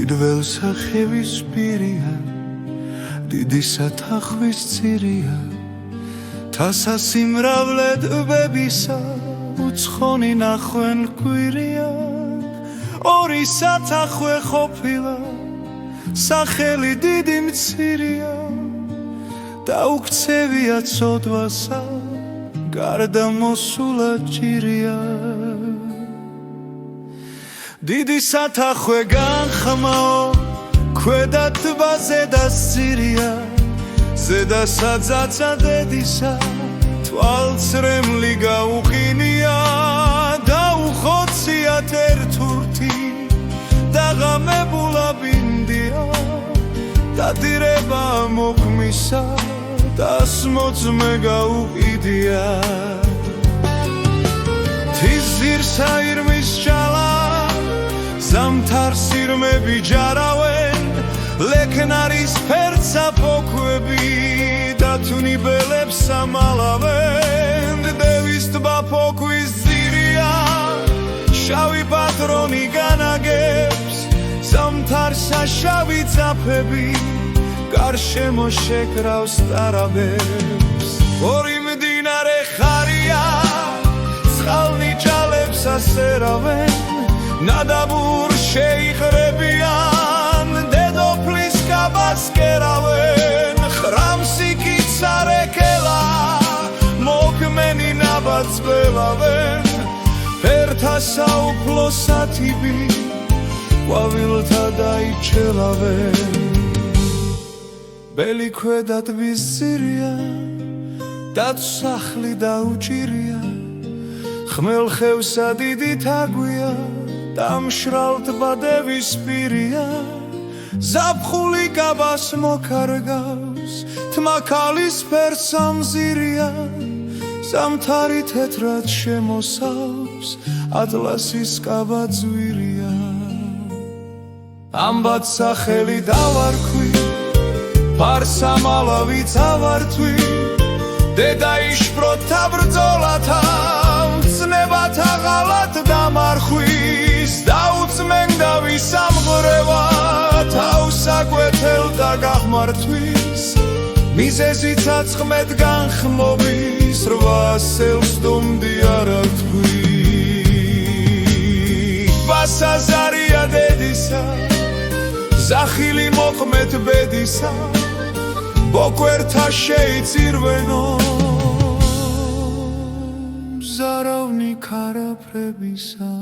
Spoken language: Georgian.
მყიდվել სახევის პირია, დიდი სათახვის წირია, თასა სიმრავლე ტბებისა, უცხონი ნახვენ კვირია, ორი სათახვე ყოფილა, სახელი დიდი მცირია, დაუქცევია ცოდვასა, გარდა მოსულა ჭირია. დიდი სათახვე განხმაო, ქვედა ტბაზე და სცირია, ზედა საძაცა დედისა, თვალწრემლი გაუყინია, დაუხოციათ ერთურთი, დაღამებულა ბინდია, დადირება მოქმისა, დასმოწმე გაუყიდია. თის ძირსა ირმის ჭალა, ზამთარ სირმები ჯარავენ, ლექნარის ფერცა ფოქვები, დათვნიბელებს ამალავენ. დევის ტბა ფოქვის ძირია, შავი პატრონი განაგებს, ზამთარსა შავი ძაფები, გარშემო შეკრავს ტარაბებს. ორი მდინარე ხარია, წყალნი ჭალებს ასერავენ, ნადაბურ შეიხრებიან, დედოფლის კაბას კერავენ. ხრამსიკიცა რეკელა, მოქმენი ნაბადს ველავენ, ფერთა საუფლო სათიბი, ყვავილთა დაიჩელავენ. ბელი ქვედა ტბის ძირია, დაცსახლი დაუჭირია, ხმელხევსა დიდი თაგვია, დამშრალ ტბა დევის პირია, ზაფხული კაბას მოკარგავს, თმაქალის ფერსა მზირია, ზამთარი თეთრად შემოსავს, ატლასის კაბა ძვირია. ამბად სახელი დავარქვი, ფარსამალავიც ავართვი, დედა იშპროთა ბრძოლათა, მწნებათა ღალატ დამარხვის, დაუწმენ დავისამღრევა, თავს აკვეთელდა გაღმართვის, მიზეზი ცაცხმედ განხმობის, 800 სტუმდი არა თქვი. ბასაზარია დედისა, ზახილი მოყმეთ ბედისა, ბოკვერთა შეიწირვენო, მზარავნი ქარაფრებისა.